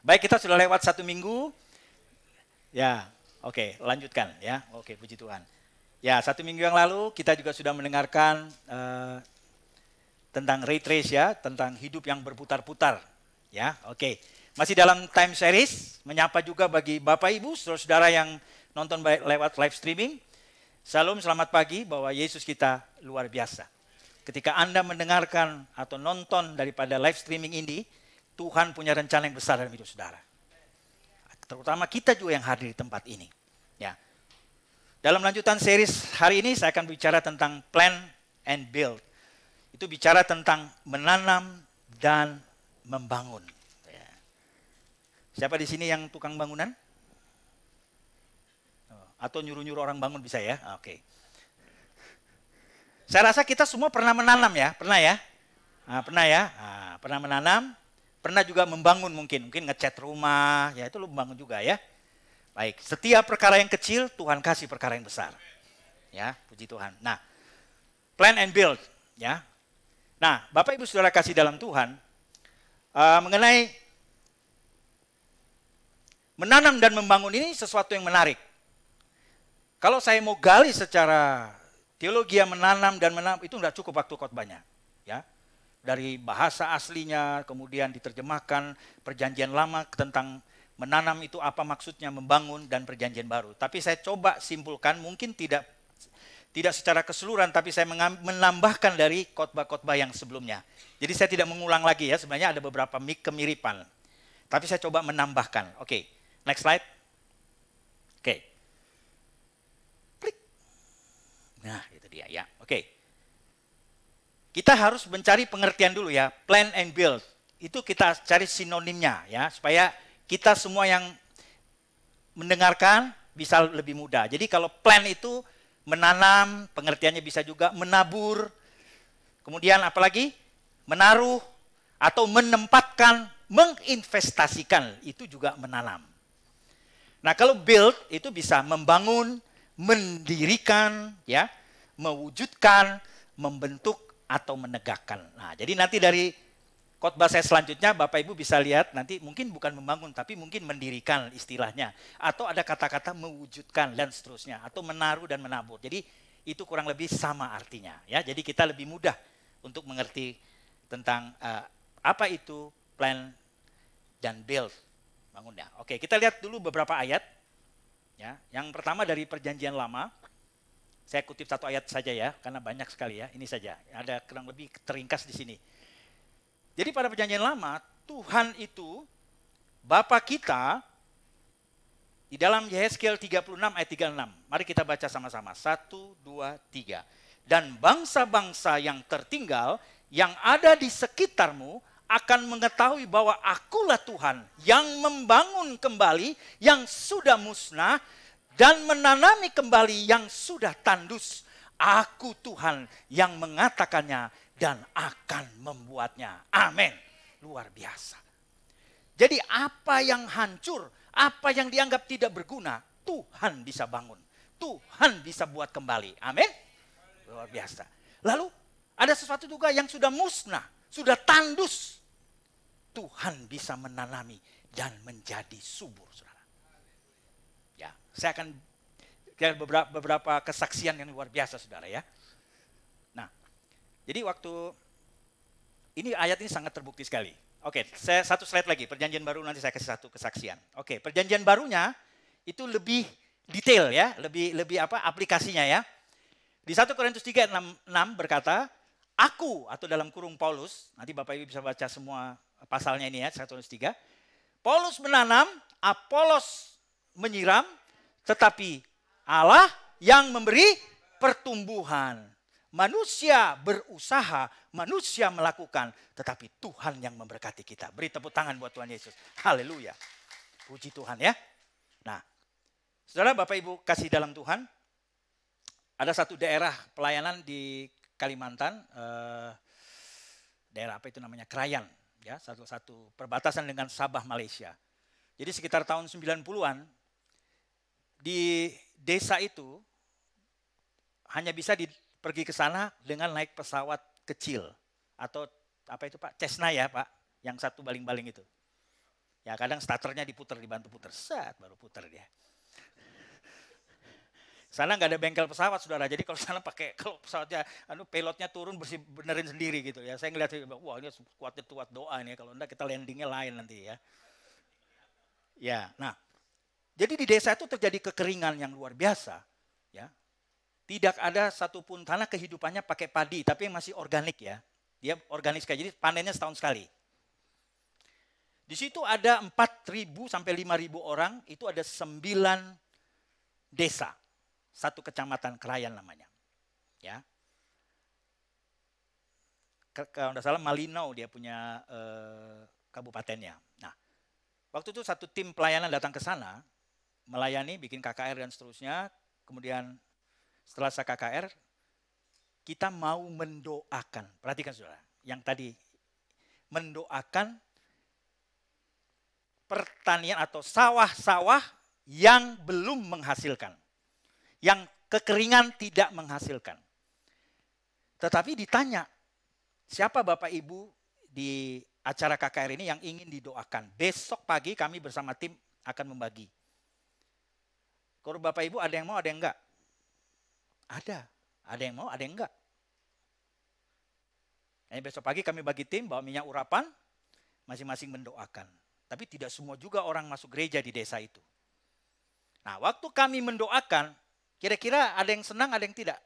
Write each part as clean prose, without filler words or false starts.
Baik, kita sudah lewat 1 minggu. Ya, oke, lanjutkan ya. Oke, puji Tuhan. Ya, 1 minggu yang lalu kita juga sudah mendengarkan tentang ray trace ya, tentang hidup yang berputar-putar. Ya, oke. Masih dalam time series, menyapa juga bagi Bapak Ibu, saudara-saudara yang nonton lewat live streaming. Salam, selamat pagi, bahwa Yesus kita luar biasa. Ketika Anda mendengarkan atau nonton daripada live streaming ini, Tuhan punya rencana yang besar dalam hidup saudara. Terutama kita juga yang hadir di tempat ini. Ya. Dalam lanjutan series hari ini saya akan bicara tentang plan and build. Itu bicara tentang menanam dan membangun. Ya. Siapa di sini yang tukang bangunan? Atau nyuruh-nyuruh orang bangun bisa ya? Oke. Saya rasa kita semua pernah menanam ya, pernah ya? Pernah ya? Pernah menanam, pernah juga membangun mungkin ngecat rumah, ya itu lu membangun juga ya. Baik, setiap perkara yang kecil Tuhan kasih perkara yang besar. Ya, puji Tuhan. Nah, plan and build, ya. Nah, Bapak Ibu Saudara kasih dalam Tuhan, mengenai menanam dan membangun ini sesuatu yang menarik. Kalau saya mau gali secara teologi menanam dan menanam itu tidak cukup waktu khotbahnya, ya. Dari bahasa aslinya, kemudian diterjemahkan perjanjian lama tentang menanam itu apa maksudnya, membangun, dan perjanjian baru. Tapi saya coba simpulkan, mungkin tidak secara keseluruhan, tapi saya menambahkan dari khotbah-khotbah yang sebelumnya. Jadi saya tidak mengulang lagi ya, sebenarnya ada beberapa kemiripan. Tapi saya coba menambahkan. Oke, next slide. Oke. Klik. Nah, itu dia ya. Oke. Kita harus mencari pengertian dulu ya, plan and build. Itu kita cari sinonimnya ya, supaya kita semua yang mendengarkan bisa lebih mudah. Jadi kalau plan itu menanam, pengertiannya bisa juga menabur. Kemudian apalagi? Menaruh atau menempatkan, menginvestasikan, itu juga menanam. Nah, kalau build itu bisa membangun, mendirikan, ya, mewujudkan, membentuk atau menegakkan. Nah, jadi nanti dari khotbah saya selanjutnya Bapak Ibu bisa lihat nanti mungkin bukan membangun tapi mungkin mendirikan istilahnya, atau ada kata-kata mewujudkan dan seterusnya, atau menaruh dan menabur. Jadi itu kurang lebih sama artinya ya. Jadi kita lebih mudah untuk mengerti tentang apa itu plan dan build, bangunnya. Oke, kita lihat dulu beberapa ayat ya. Yang pertama dari Perjanjian Lama. Saya kutip 1 ayat saja ya, karena banyak sekali ya. Ini saja, ada kurang lebih teringkas di sini. Jadi pada Perjanjian Lama, Tuhan itu Bapa kita di dalam Yehezkiel 36 ayat 36. Mari kita baca sama-sama. 1, 2, 3. Dan bangsa-bangsa yang tertinggal yang ada di sekitarmu akan mengetahui bahwa akulah Tuhan yang membangun kembali yang sudah musnah dan menanami kembali yang sudah tandus. Aku Tuhan yang mengatakannya dan akan membuatnya. Amin. Luar biasa. Jadi apa yang hancur, apa yang dianggap tidak berguna, Tuhan bisa bangun. Tuhan bisa buat kembali. Amin. Luar biasa. Lalu ada sesuatu juga yang sudah musnah, sudah tandus. Tuhan bisa menanami dan menjadi subur. Ya, saya akan beberapa kesaksian yang luar biasa saudara ya. Nah, jadi waktu ini ayat ini sangat terbukti sekali. Oke, saya satu slide lagi, perjanjian baru nanti saya kasih satu kesaksian. Oke, perjanjian barunya itu lebih detail ya, lebih apa aplikasinya ya. Di 1 Korintus 3 ayat 6 berkata, aku atau dalam kurung Paulus, nanti Bapak Ibu bisa baca semua pasalnya ini ya, 1 Korintus 3. Paulus menanam, Apolos menyiram, tetapi Allah yang memberi pertumbuhan. Manusia berusaha, manusia melakukan, tetapi Tuhan yang memberkati kita. Beri tepuk tangan buat Tuhan Yesus. Haleluya. Puji Tuhan ya. Nah, saudara Bapak Ibu kasih dalam Tuhan, ada satu daerah pelayanan di Kalimantan, daerah apa itu namanya, Krayan, ya, satu perbatasan dengan Sabah, Malaysia. Jadi sekitar tahun 90-an, di desa itu hanya bisa pergi ke sana dengan naik pesawat kecil. Atau apa itu Pak? Cessna ya Pak, yang satu baling-baling itu. Ya kadang starternya diputar, dibantu putar, set baru putar dia. Sana nggak ada bengkel pesawat, saudara. Jadi kalau sana pakai, kalau pesawatnya, pilotnya turun benerin sendiri gitu ya. Saya ngeliat, wah ini kuat doa nih. Kalau enggak kita landingnya lain nanti ya. Ya, nah, jadi di desa itu terjadi kekeringan yang luar biasa, ya. Tidak ada satupun tanah kehidupannya pakai padi, tapi masih organik ya. Dia organik sekali, jadi panennya setahun sekali. Di situ ada 4.000 sampai 5.000 orang, itu ada 9 desa. Satu kecamatan Krayan namanya. Ya. Kalau tidak salah Malinau dia punya kabupatennya. Nah, waktu itu satu tim pelayanan datang ke sana, melayani, bikin KKR dan seterusnya. Kemudian setelah saya KKR, kita mau mendoakan. Perhatikan saudara, yang tadi mendoakan pertanian atau sawah-sawah yang belum menghasilkan. Yang kekeringan tidak menghasilkan. Tetapi ditanya, siapa Bapak Ibu di acara KKR ini yang ingin didoakan? Besok pagi kami bersama tim akan membagi. Kalau Bapak Ibu ada yang mau, ada yang enggak? Ada yang mau, ada yang enggak. Nah, besok pagi kami bagi tim, bawa minyak urapan, masing-masing mendoakan. Tapi tidak semua juga orang masuk gereja di desa itu. Nah, waktu kami mendoakan, kira-kira ada yang senang, ada yang tidak?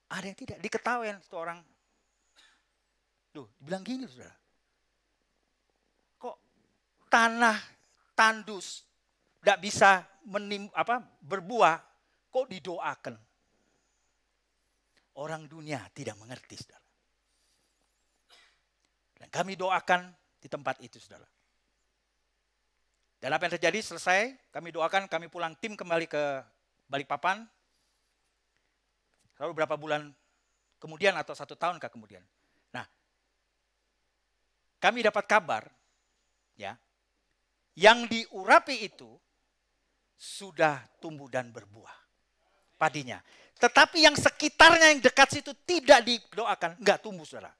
Ada yang tidak. Diketawain satu orang. Duh, dibilang gini saudara. Kok tanah tandus tidak bisa berbuah, kok didoakan? Orang dunia tidak mengerti saudara. Dan kami doakan di tempat itu saudara. Dan apa yang terjadi selesai, kami doakan, kami pulang tim kembali ke Balikpapan. Lalu berapa bulan kemudian atau 1 tahun kemudian. Nah, kami dapat kabar, ya, yang diurapi itu sudah tumbuh dan berbuah padinya. Tetapi yang sekitarnya yang dekat situ tidak didoakan, enggak tumbuh saudara.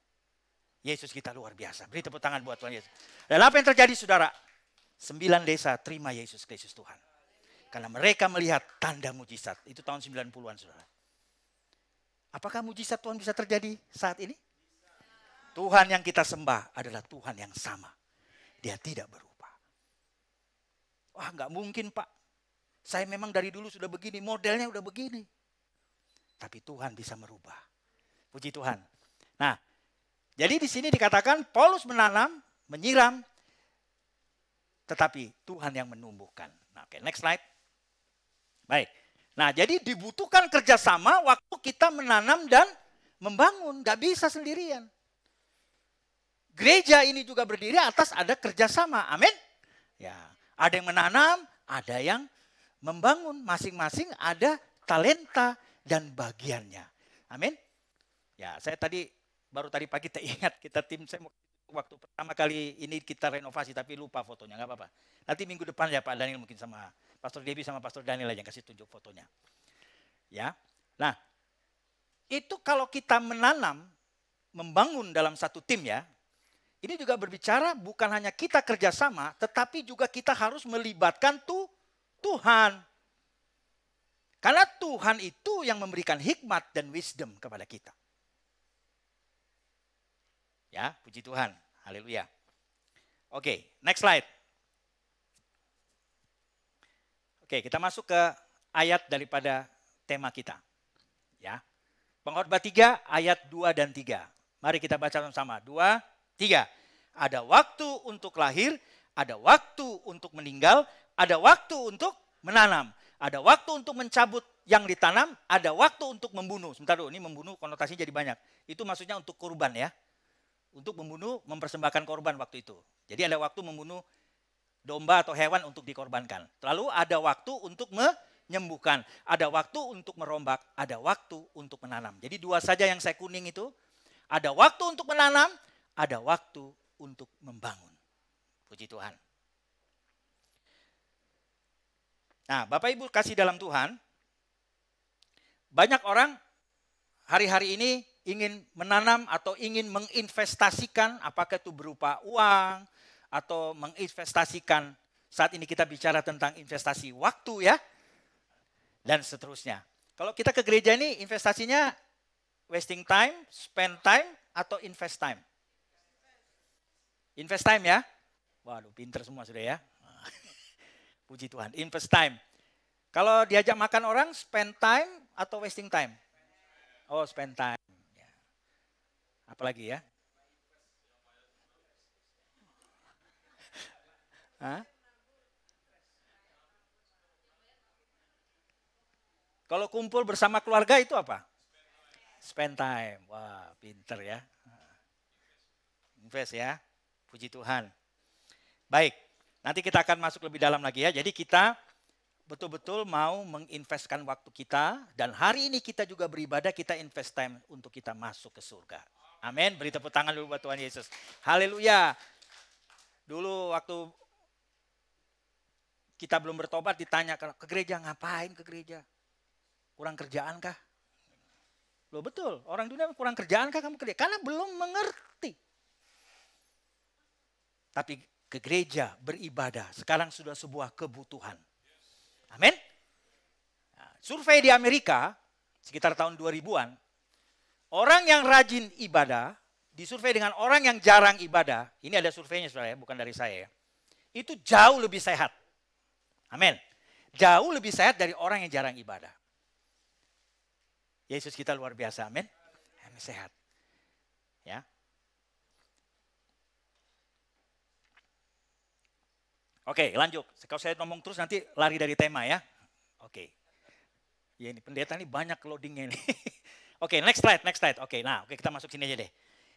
Yesus kita luar biasa. Beri tepuk tangan buat Tuhan Yesus. Dan apa yang terjadi saudara? 9 desa terima Yesus Kristus Tuhan. Karena mereka melihat tanda mujizat. Itu tahun 90-an saudara. Apakah mujizat Tuhan bisa terjadi saat ini? Tuhan yang kita sembah adalah Tuhan yang sama. Dia tidak berubah. Wah nggak mungkin Pak. Saya memang dari dulu sudah begini. Modelnya udah begini. Tapi Tuhan bisa merubah. Puji Tuhan. Nah, jadi di sini dikatakan Paulus menanam, menyiram, tetapi Tuhan yang menumbuhkan. Nah, oke, next slide. Baik. Nah, jadi dibutuhkan kerjasama waktu kita menanam dan membangun. Gak bisa sendirian. Gereja ini juga berdiri atas ada kerjasama. Amin. Ya, ada yang menanam, ada yang membangun. Masing-masing ada talenta dan bagiannya. Amin. Ya, saya baru tadi pagi teringat kita tim saya waktu pertama kali ini kita renovasi tapi lupa fotonya, nggak apa-apa. Nanti minggu depan ya Pak Daniel mungkin sama Pastor Debbie sama Pastor Daniel aja yang kasih tunjuk fotonya. Ya, nah itu kalau kita menanam, membangun dalam satu tim ya, ini juga berbicara bukan hanya kita kerjasama, tetapi juga kita harus melibatkan Tuhan. Karena Tuhan itu yang memberikan hikmat dan wisdom kepada kita. Ya, puji Tuhan. Haleluya. Oke, next slide. Oke, kita masuk ke ayat daripada tema kita. Ya. Pengkhotbah 3 ayat 2 dan 3. Mari kita baca sama-sama. 2, 3. Ada waktu untuk lahir, ada waktu untuk meninggal, ada waktu untuk menanam. Ada waktu untuk mencabut yang ditanam, ada waktu untuk membunuh. Sebentar dulu, ini membunuh konotasinya jadi banyak. Itu maksudnya untuk kurban ya. Untuk membunuh, mempersembahkan korban waktu itu. Jadi ada waktu membunuh domba atau hewan untuk dikorbankan. Lalu ada waktu untuk menyembuhkan. Ada waktu untuk merombak, ada waktu untuk menanam. Jadi 2 saja yang saya kuning itu. Ada waktu untuk menanam, ada waktu untuk membangun. Puji Tuhan. Nah, Bapak Ibu kasih dalam Tuhan, banyak orang hari-hari ini ingin menanam atau ingin menginvestasikan, apakah itu berupa uang, atau menginvestasikan. Saat ini kita bicara tentang investasi waktu ya, dan seterusnya. Kalau kita ke gereja ini investasinya wasting time, spend time, atau invest time? Invest time ya. Waduh, pinter semua sudah ya. Puji Tuhan, invest time. Kalau diajak makan orang, spend time atau wasting time? Oh, spend time. Apalagi ya? Hah? Kalau kumpul bersama keluarga itu apa? Spend time. Wah, pinter ya. Invest ya. Puji Tuhan. Baik, nanti kita akan masuk lebih dalam lagi ya. Jadi kita betul-betul mau menginvestkan waktu kita. Dan hari ini kita juga beribadah, kita invest time untuk kita masuk ke surga. Amin. Beri tepuk tangan dulu buat Tuhan Yesus. Haleluya. Dulu waktu kita belum bertobat ditanya, ke gereja ngapain ke gereja? Kurang kerjaan kah? Loh betul, orang dunia kurang kerjaan kah kamu kerja? Karena belum mengerti. Tapi ke gereja beribadah sekarang sudah sebuah kebutuhan. Amin. Nah, survei di Amerika sekitar tahun 2000-an, orang yang rajin ibadah disurvei dengan orang yang jarang ibadah. Ini ada surveinya saudara ya, bukan dari saya ya. Itu jauh lebih sehat. Amin. Jauh lebih sehat dari orang yang jarang ibadah. Yesus kita luar biasa, amin. Sehat. Ya. Oke, lanjut. Kalau saya ngomong terus nanti lari dari tema ya. Oke. Ya ini pendeta ini banyak loadingnya ini. Oke, next slide. Oke, kita masuk sini aja deh.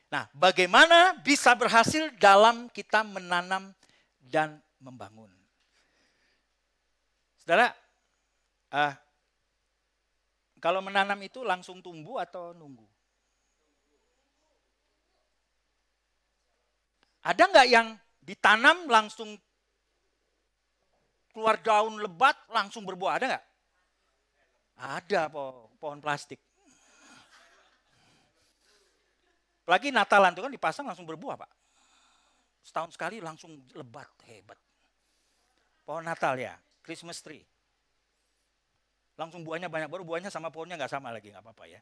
Nah, bagaimana bisa berhasil dalam kita menanam dan membangun? Saudara, kalau menanam itu langsung tumbuh atau nunggu? Ada nggak yang ditanam langsung keluar daun lebat langsung berbuah? Ada nggak? Ada pohon plastik. Apalagi Natalan itu kan dipasang langsung berbuah Pak. Setahun sekali langsung lebat, hebat. Pohon Natal ya, Christmas tree. Langsung buahnya banyak, baru buahnya sama pohonnya nggak sama lagi, nggak apa-apa ya.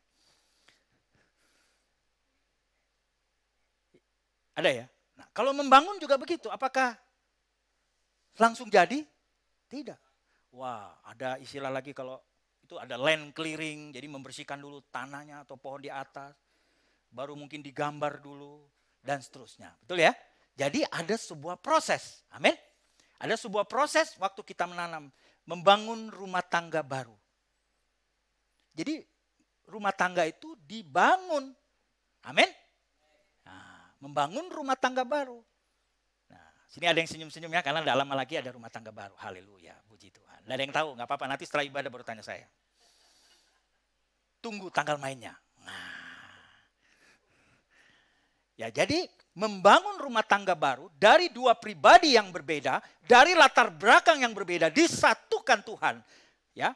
Ada ya? Nah, kalau membangun juga begitu, apakah langsung jadi? Tidak. Wah, ada istilah lagi kalau itu ada land clearing, jadi membersihkan dulu tanahnya atau pohon di atas, baru mungkin digambar dulu, dan seterusnya. Betul ya? Jadi ada sebuah proses, amin. Ada sebuah proses waktu kita menanam, membangun rumah tangga baru. Jadi rumah tangga itu dibangun. Amin. Nah, membangun rumah tangga baru. Nah, sini ada yang senyum-senyum ya, karena tidak lama lagi ada rumah tangga baru. Haleluya, puji Tuhan. Tidak ada yang tahu, nggak apa-apa. Nanti setelah ibadah baru tanya saya. Tunggu tanggal mainnya. Nah. Ya, jadi membangun rumah tangga baru dari dua pribadi yang berbeda, dari latar belakang yang berbeda, disatukan Tuhan. Ya.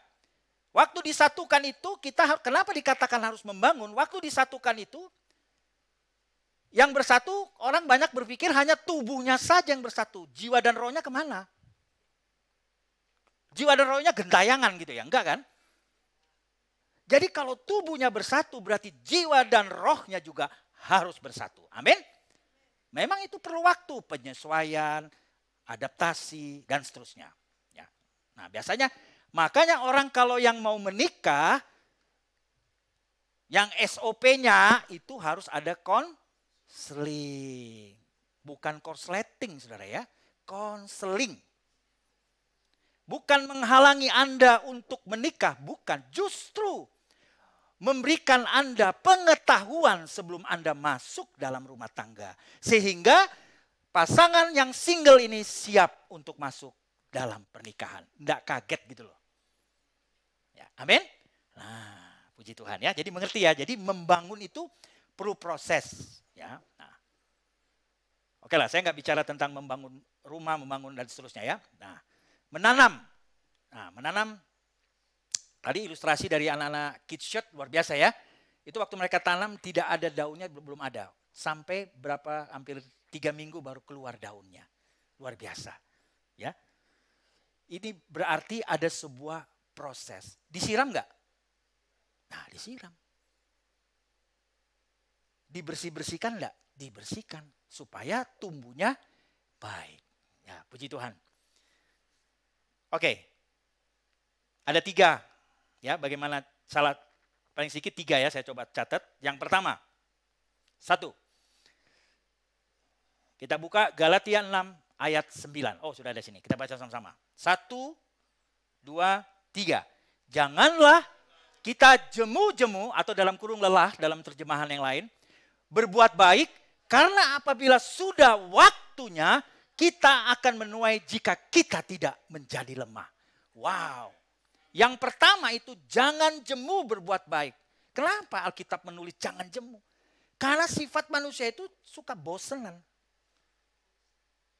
Waktu disatukan itu, kita kenapa dikatakan harus membangun? Waktu disatukan itu, yang bersatu, orang banyak berpikir hanya tubuhnya saja yang bersatu. Jiwa dan rohnya kemana? Jiwa dan rohnya gentayangan gitu ya, enggak kan? Jadi kalau tubuhnya bersatu, berarti jiwa dan rohnya juga harus bersatu. Amin? Memang itu perlu waktu, penyesuaian, adaptasi, dan seterusnya. Ya. Nah biasanya, makanya orang kalau yang mau menikah, yang SOP-nya itu harus ada konseling. Bukan korsleting saudara ya, konseling. Bukan menghalangi Anda untuk menikah, bukan. Justru memberikan Anda pengetahuan sebelum Anda masuk dalam rumah tangga. Sehingga pasangan yang single ini siap untuk masuk dalam pernikahan. Tidak kaget gitu loh. Ya, amin. Nah, puji Tuhan ya. Jadi mengerti ya. Jadi membangun itu perlu proses. Ya. Nah. Oke lah, saya nggak bicara tentang membangun rumah, membangun dan seterusnya ya. Nah, menanam. Nah, menanam. Tadi ilustrasi dari anak-anak kids shot luar biasa ya. Itu waktu mereka tanam tidak ada daunnya, belum ada. Sampai berapa, hampir 3 minggu baru keluar daunnya. Luar biasa. Ya. Ini berarti ada sebuah proses. Disiram nggak? Nah, disiram. Dibersih-bersihkan enggak? Dibersihkan supaya tumbuhnya baik. Ya, puji Tuhan. Oke. Ada 3. Ya, bagaimana salah paling sedikit 3 ya, saya coba catat. Yang pertama. 1. Kita buka Galatia 6 ayat 9. Oh, sudah ada sini. Kita baca sama-sama. 1 2 3. Janganlah kita jemu-jemu atau dalam kurung lelah dalam terjemahan yang lain berbuat baik, karena apabila sudah waktunya kita akan menuai jika kita tidak menjadi lemah. Wow. Yang pertama itu jangan jemu berbuat baik. Kenapa Alkitab menulis jangan jemu? Karena sifat manusia itu suka bosenan.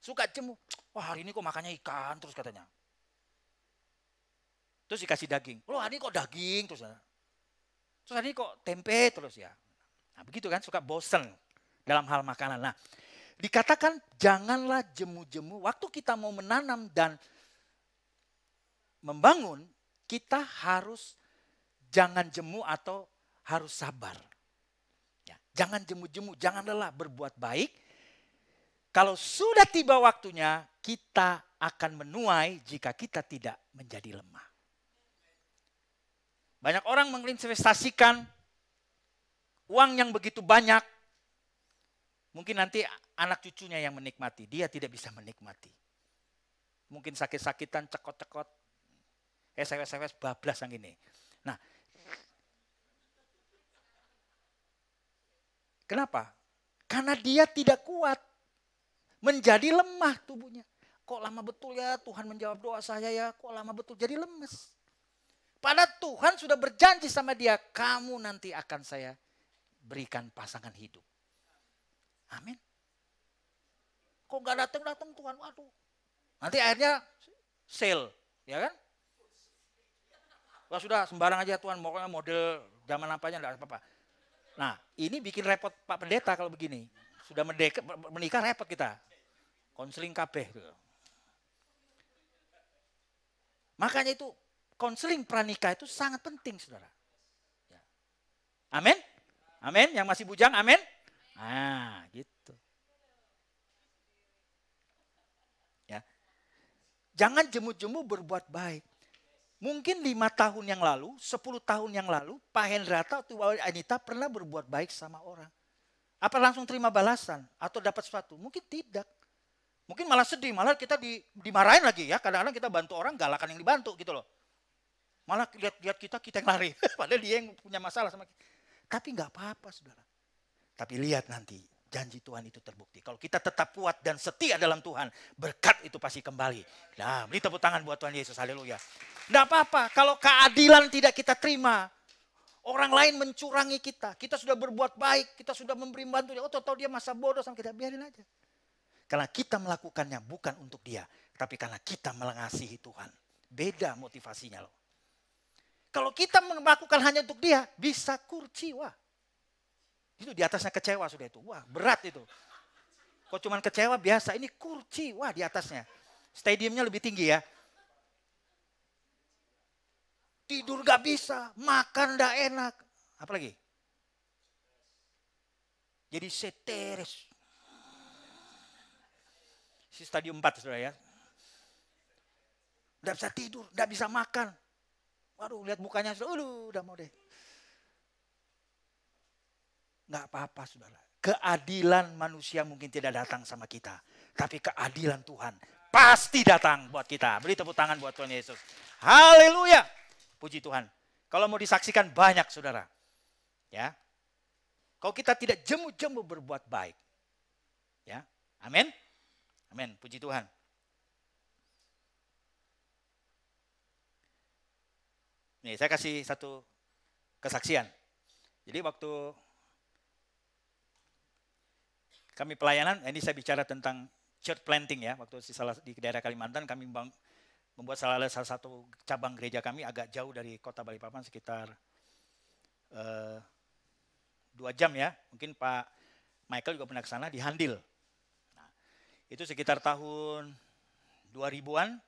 Suka jemu. Wah, hari ini kok makannya ikan terus katanya. Terus dikasih daging. Loh, hari ini kok daging terus. Terus hari ini kok tempe terus ya. Nah, begitu kan, suka bosen dalam hal makanan. Nah, dikatakan janganlah jemu-jemu. Waktu kita mau menanam dan membangun, kita harus jangan jemu atau harus sabar. Ya, jangan jemu-jemu, jangan lelah berbuat baik. Kalau sudah tiba waktunya, kita akan menuai jika kita tidak menjadi lemah. Banyak orang menginvestasikan uang yang begitu banyak, mungkin nanti anak cucunya yang menikmati, dia tidak bisa menikmati. Mungkin sakit-sakitan, cekot-cekot, sewes-sewes, bablas yang ini. Nah, kenapa? Karena dia tidak kuat, menjadi lemah tubuhnya. Kok lama betul ya Tuhan menjawab doa saya ya, kok lama betul, jadi lemes. Padahal Tuhan sudah berjanji sama dia, kamu nanti akan saya berikan pasangan hidup. Amin. Kok gak datang-datang Tuhan? Waduh. Nanti akhirnya sale, ya kan? Wah, sudah sembarang aja Tuhan, pokoknya model zaman apanya enggak apa-apa. Nah, ini bikin repot Pak Pendeta kalau begini. Sudah menikah repot kita. Konseling kabeh. Makanya itu konseling pranikah itu sangat penting, Saudara. Amin. Amin, yang masih bujang, amin. Nah, gitu. Ya. Jangan jemu-jemu berbuat baik. Mungkin 5 tahun yang lalu, 10 tahun yang lalu, Pak Hendrata atau Anita pernah berbuat baik sama orang. Apa langsung terima balasan atau dapat sesuatu? Mungkin tidak. Mungkin malah sedih, malah kita dimarahin lagi ya. Kadang-kadang kita bantu orang, galakan yang dibantu gitu loh. Malah lihat kita yang lari. Padahal dia yang punya masalah sama kita. Tapi nggak apa-apa, Saudara. Tapi lihat nanti janji Tuhan itu terbukti. Kalau kita tetap kuat dan setia dalam Tuhan, berkat itu pasti kembali. Nah, beri tepuk tangan buat Tuhan Yesus. Haleluya. Nggak apa-apa. Kalau keadilan tidak kita terima, orang lain mencurangi kita. Kita sudah berbuat baik, kita sudah memberi bantu. Oh, tahu dia masa bodoh sama kita, biarin aja. Karena kita melakukannya bukan untuk dia, tapi karena kita mengasihi Tuhan. Beda motivasinya loh. Kalau kita melakukan hanya untuk dia, bisa kurci, wah. Itu di atasnya kecewa sudah itu. Wah, berat itu. Kok cuman kecewa biasa, ini kurci, wah di atasnya. Stadiumnya lebih tinggi ya. Tidur gak bisa, makan gak enak. Apalagi? Jadi seteres. Si stadium 4 saudara ya. Gak bisa tidur, gak bisa makan. Waduh, lihat mukanya, udah mau deh. Nggak apa-apa, saudara. Keadilan manusia mungkin tidak datang sama kita. Tapi keadilan Tuhan pasti datang buat kita. Beri tepuk tangan buat Tuhan Yesus. Haleluya. Puji Tuhan. Kalau mau disaksikan banyak, saudara. Ya. Kalau kita tidak jemu-jemu berbuat baik. Ya. Amin. Amin. Puji Tuhan. Nih, saya kasih satu kesaksian. Jadi waktu kami pelayanan, ini saya bicara tentang church planting ya. Waktu di daerah Kalimantan kami membuat salah satu cabang gereja kami agak jauh dari kota Balikpapan sekitar 2 jam ya. Mungkin Pak Michael juga pernah ke sana di Handil. Nah, Itu sekitar tahun 2000-an.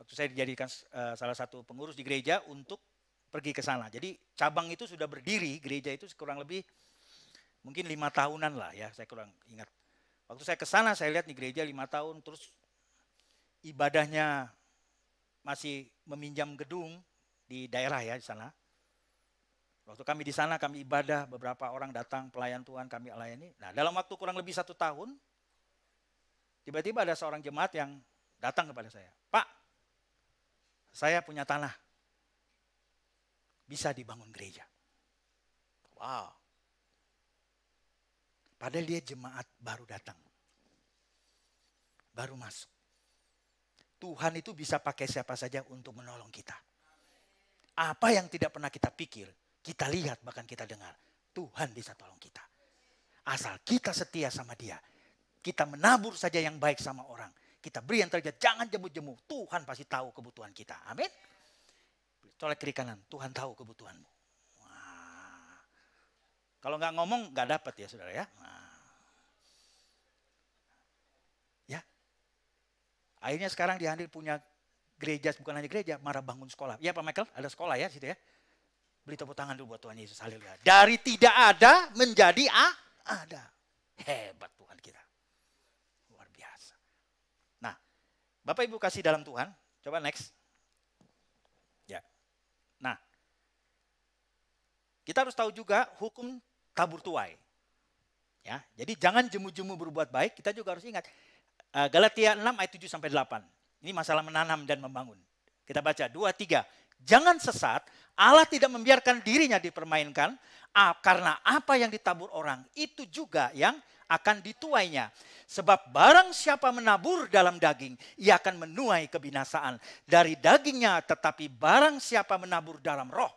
Waktu saya dijadikan salah satu pengurus di gereja untuk pergi ke sana. Jadi cabang itu sudah berdiri, gereja itu kurang lebih mungkin 5 tahunan lah ya, saya kurang ingat. Waktu saya ke sana saya lihat di gereja 5 tahun, terus ibadahnya masih meminjam gedung di daerah ya di sana. Waktu kami di sana kami ibadah, beberapa orang datang pelayan Tuhan kami layani. Nah dalam waktu kurang lebih 1 tahun, tiba-tiba ada seorang jemaat yang datang kepada saya. Pak, saya punya tanah, bisa dibangun gereja. Wow. Padahal dia jemaat baru datang. Baru masuk. Tuhan itu bisa pakai siapa saja untuk menolong kita. Apa yang tidak pernah kita pikir, kita lihat bahkan kita dengar. Tuhan bisa tolong kita. Asal kita setia sama dia. Kita menabur saja yang baik sama orang. Kita beri yang terjadi, jangan jemu-jemu. Tuhan pasti tahu kebutuhan kita. Amin. Colek kiri kanan, Tuhan tahu kebutuhanmu. Wah. Kalau nggak ngomong, nggak dapat ya saudara ya. Nah. Ya. Akhirnya sekarang di Handil punya gereja, bukan hanya gereja, malah bangun sekolah. Ya Pak Michael, ada sekolah ya situ ya. Beri tepuk tangan dulu buat Tuhan Yesus. Haleluya. Dari tidak ada menjadi ada. Hebat Tuhan kita. Luar biasa. Nah, Bapak Ibu kasih dalam Tuhan. Coba next. Ya. Nah, kita harus tahu juga hukum tabur tuai. Ya, jadi jangan jemu-jemu berbuat baik. Kita juga harus ingat. Galatia 6 ayat 7 sampai 8. Ini masalah menanam dan membangun. Kita baca 2, 3. Jangan sesat, Allah tidak membiarkan dirinya dipermainkan, karena apa yang ditabur orang itu juga yang akan dituainya. Sebab barang siapa menabur dalam daging, ia akan menuai kebinasaan dari dagingnya. Tetapi barang siapa menabur dalam roh,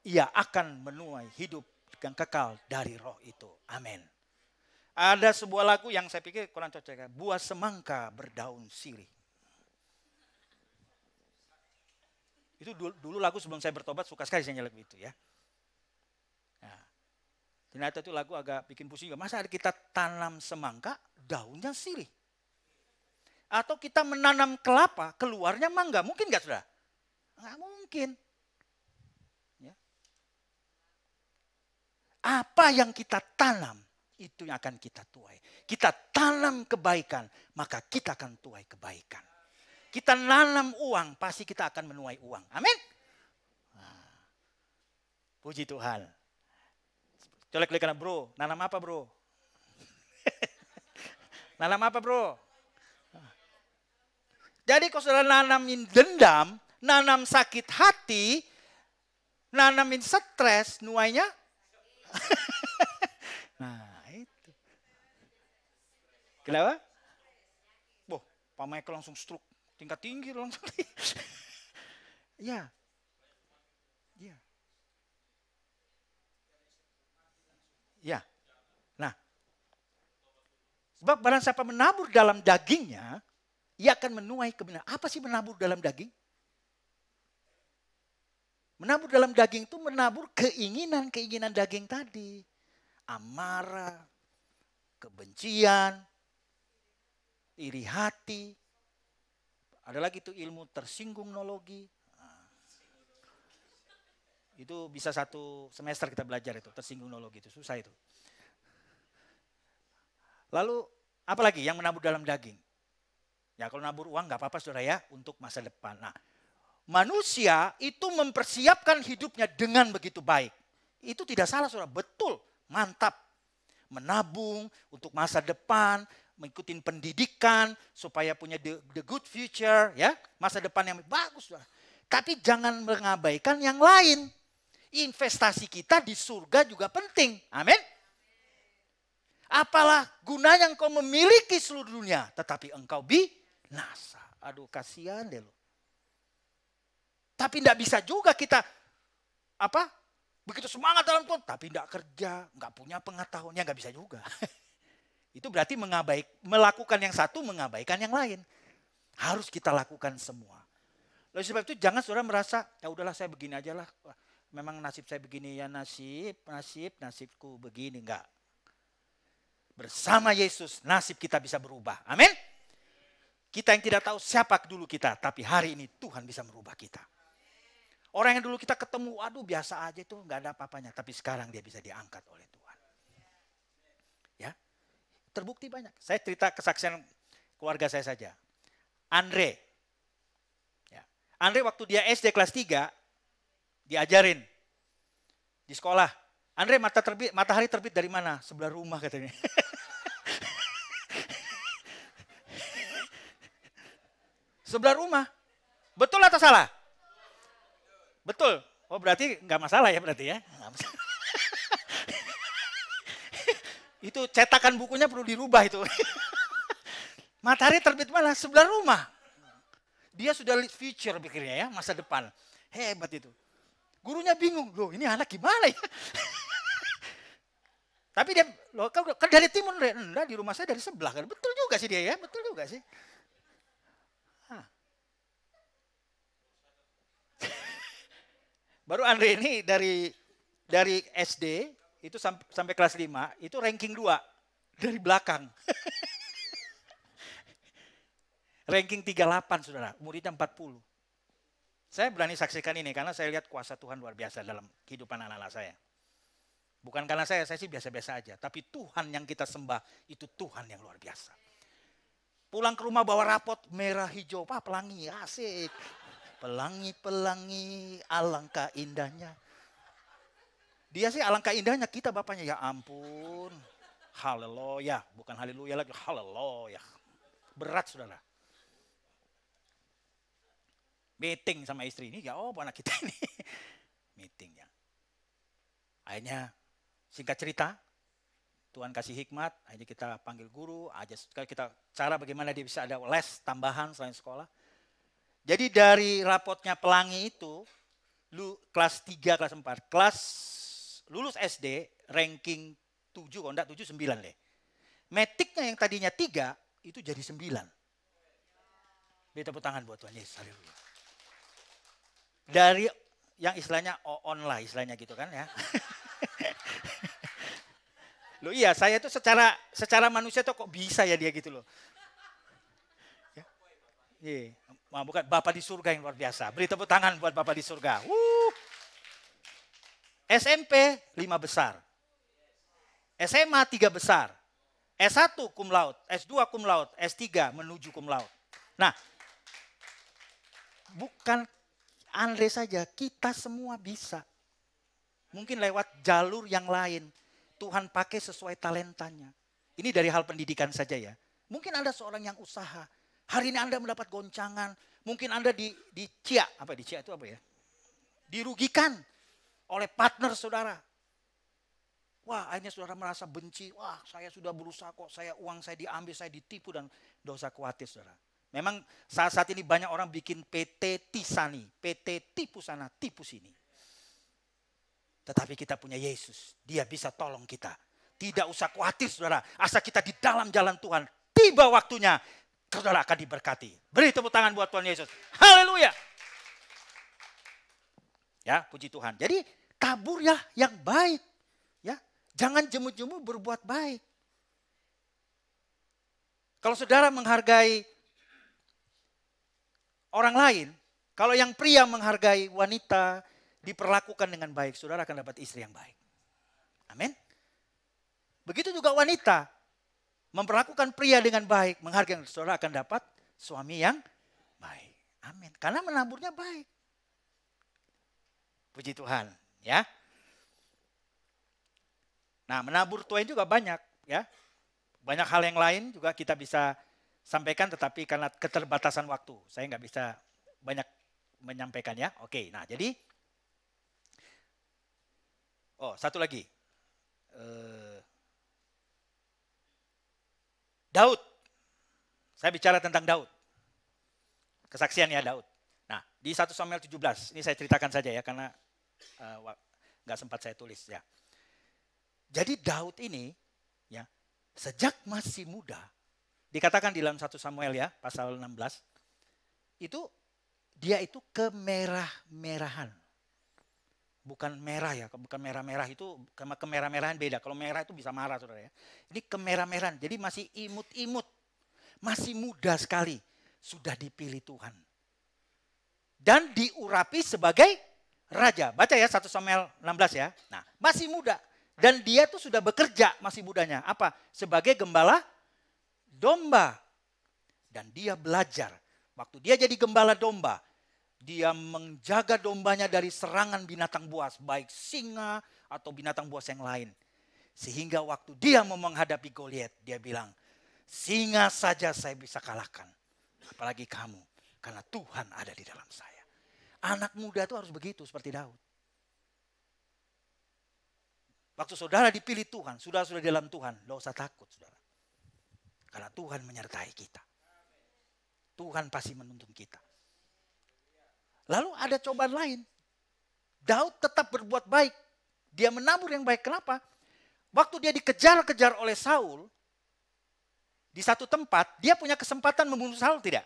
ia akan menuai hidup yang kekal dari roh itu. Amin. Ada sebuah lagu yang saya pikir kurang cocok. Buah semangka berdaun sirih. Itu dulu lagu sebelum saya bertobat, suka sekali saya lagu itu ya. Nah, ternyata itu lagu agak bikin pusing juga. Masa kita tanam semangka, daunnya sirih? Atau kita menanam kelapa, keluarnya mangga? Mungkin nggak saudara? Nggak mungkin. Ya. Apa yang kita tanam, itu yang akan kita tuai. Kita tanam kebaikan, maka kita akan tuai kebaikan. Kita nanam uang, pasti kita akan menuai uang. Amin. Nah, puji Tuhan. Colek kanan bro, nanam apa bro? Nanam apa bro? Jadi kalau saudara nanamin dendam, nanam sakit hati, nanamin stres, nuainya. Nah itu. Kenapa? Boh, Pak Michael langsung stroke. Tingkat tinggi langsung. Ya. Ya. Ya. Nah. Sebab barang siapa menabur dalam dagingnya, ia akan menuai kebenaran. Apa sih menabur dalam daging? Menabur dalam daging itu menabur keinginan daging tadi. Amarah, kebencian, iri hati. Ada lagi tuh ilmu tersinggungnologi. Nah, itu bisa 1 semester kita belajar itu, tersinggungnologi itu, susah itu. Lalu apa lagi yang menabur dalam daging? Ya kalau nabur uang nggak apa-apa saudara ya, untuk masa depan. Nah, manusia itu mempersiapkan hidupnya dengan begitu baik. Itu tidak salah saudara, betul, mantap. Menabung untuk masa depan, mengikuti pendidikan supaya punya the good future, ya, masa depan yang bagus. Tapi jangan mengabaikan yang lain. Investasi kita di surga juga penting. Amin. Apalah gunanya engkau memiliki seluruh dunia, tetapi engkau binasa. Aduh, kasihan deh lo. Tapi tidak bisa juga kita begitu semangat dalam Tuhan, tapi tidak kerja, nggak punya pengetahuannya, nggak bisa juga. Itu berarti melakukan yang satu, mengabaikan yang lain. Harus kita lakukan semua. Oleh sebab itu jangan saudara merasa, ya udahlah saya begini aja lah. Memang nasib saya begini, ya nasibku begini. Enggak. Bersama Yesus nasib kita bisa berubah. Amin. Kita yang tidak tahu siapa dulu kita, tapi hari ini Tuhan bisa merubah kita. Orang yang dulu kita ketemu, aduh biasa aja itu, nggak ada apa-apanya. Tapi sekarang dia bisa diangkat oleh Tuhan. Ya, terbukti banyak. Saya cerita kesaksian keluarga saya saja. Andre. Ya. Andre waktu dia SD kelas 3, diajarin di sekolah. Andre, matahari terbit dari mana? Sebelah rumah katanya. Sebelah rumah. Betul atau salah? Betul. Oh berarti nggak masalah ya berarti ya. Itu cetakan bukunya perlu dirubah itu. Matahari terbit mana? Sebelah rumah. Dia sudah lihat future pikirnya ya, masa depan. Hebat itu. Gurunya bingung, loh ini anak gimana ya? Tapi dia, loh kan dari timur, enggak di rumah saya dari sebelah. Betul juga sih dia ya, betul juga sih. Baru Andre ini dari SD itu sampai kelas 5 itu ranking 2 dari belakang. Ranking 38 saudara, muridnya 40. Saya berani saksikan ini karena saya lihat kuasa Tuhan luar biasa dalam kehidupan anak-anak saya. Bukan karena saya sih biasa-biasa aja. Tapi Tuhan yang kita sembah itu Tuhan yang luar biasa. Pulang ke rumah bawa rapot merah hijau, Pak pelangi, asik. Pelangi-pelangi, alangkah indahnya. Dia sih alangkah indahnya, kita bapaknya ya ampun. Haleluya, bukan haleluya lagi, haleluya. Berat saudara. Meeting sama istri ini, ya anak kita ini. Meetingnya. Akhirnya singkat cerita, Tuhan kasih hikmat, akhirnya kita panggil guru, aja kita cara bagaimana dia bisa ada les tambahan selain sekolah. Jadi dari rapotnya pelangi itu, kelas 3, kelas 4, lulus SD, ranking 7, kalau enggak 7, 9 deh. Metriknya yang tadinya 3, itu jadi 9. Beri tepuk tangan buat Tuhan Yesus, haleluya. Dari yang istilahnya on lah, istilahnya gitu kan ya. Loh iya, saya itu secara manusia tuh kok bisa ya dia gitu loh. Iya, bukan Bapak di surga yang luar biasa. Beri tepuk tangan buat Bapak di surga. SMP 5 besar. SMA 3 besar. S1 cum laude, S2 cum laude, S3 menuju cum laude. Nah, bukan Andre saja, kita semua bisa. Mungkin lewat jalur yang lain. Tuhan pakai sesuai talentanya. Ini dari hal pendidikan saja ya. Mungkin Anda seorang yang usaha. Hari ini Anda mendapat goncangan. Mungkin Anda diciak. Apa diciak itu apa ya? Dirugikan oleh partner saudara. Wah akhirnya saudara merasa benci. Wah saya sudah berusaha kok. Uang saya diambil, saya ditipu dan dosa khawatir saudara. Memang saat ini banyak orang bikin PT Tisani. PT tipu sana, tipu sini. Tetapi kita punya Yesus. Dia bisa tolong kita. Tidak usah khawatir saudara. Asal kita di dalam jalan Tuhan. Tiba waktunya. Saudara akan diberkati. Beri tepuk tangan buat Tuhan Yesus. Haleluya. Ya, puji Tuhan. Jadi tabur ya yang baik. Ya, jangan jemu-jemu berbuat baik. Kalau saudara menghargai orang lain, kalau yang pria menghargai wanita, diperlakukan dengan baik, saudara akan dapat istri yang baik. Amin. Begitu juga wanita. Memperlakukan pria dengan baik, menghargai saudara akan dapat suami yang baik. Amin. Karena menaburnya baik. Puji Tuhan, ya. Nah, menabur tuai juga banyak, ya. Banyak hal yang lain juga kita bisa sampaikan, tetapi karena keterbatasan waktu, saya nggak bisa banyak menyampaikan ya. Oke, nah jadi, satu lagi. Daud. Saya bicara tentang Daud. Kesaksian ya Daud. Nah, di 1 Samuel 17, ini saya ceritakan saja ya karena nggak sempat saya tulis ya. Jadi Daud ini ya, sejak masih muda, dikatakan di dalam 1 Samuel ya, pasal 16, dia itu kemerah-merahan. Bukan merah ya, bukan merah-merah itu sama kemerah-merahan beda. Kalau merah itu bisa marah saudara ya. Ini kemerah-merahan, jadi masih imut-imut. Masih muda sekali. sudah dipilih Tuhan. Dan diurapi sebagai raja. Baca ya 1 Samuel 16 ya. Nah, masih muda. Dan dia tuh sudah bekerja masih mudanya. Apa? Sebagai gembala domba. Dan dia belajar. Waktu dia jadi gembala domba, dia menjaga dombanya dari serangan binatang buas, baik singa atau binatang buas yang lain. Sehingga waktu dia mau menghadapi Goliat, dia bilang, singa saja saya bisa kalahkan. Apalagi kamu, karena Tuhan ada di dalam saya. Anak muda itu harus begitu seperti Daud. Waktu saudara dipilih Tuhan, sudah di dalam Tuhan, tidak usah takut saudara. Karena Tuhan menyertai kita. Tuhan pasti menuntun kita. Lalu ada cobaan lain. Daud tetap berbuat baik. Dia menabur yang baik. Kenapa? Waktu dia dikejar-kejar oleh Saul, di satu tempat, dia punya kesempatan membunuh Saul tidak?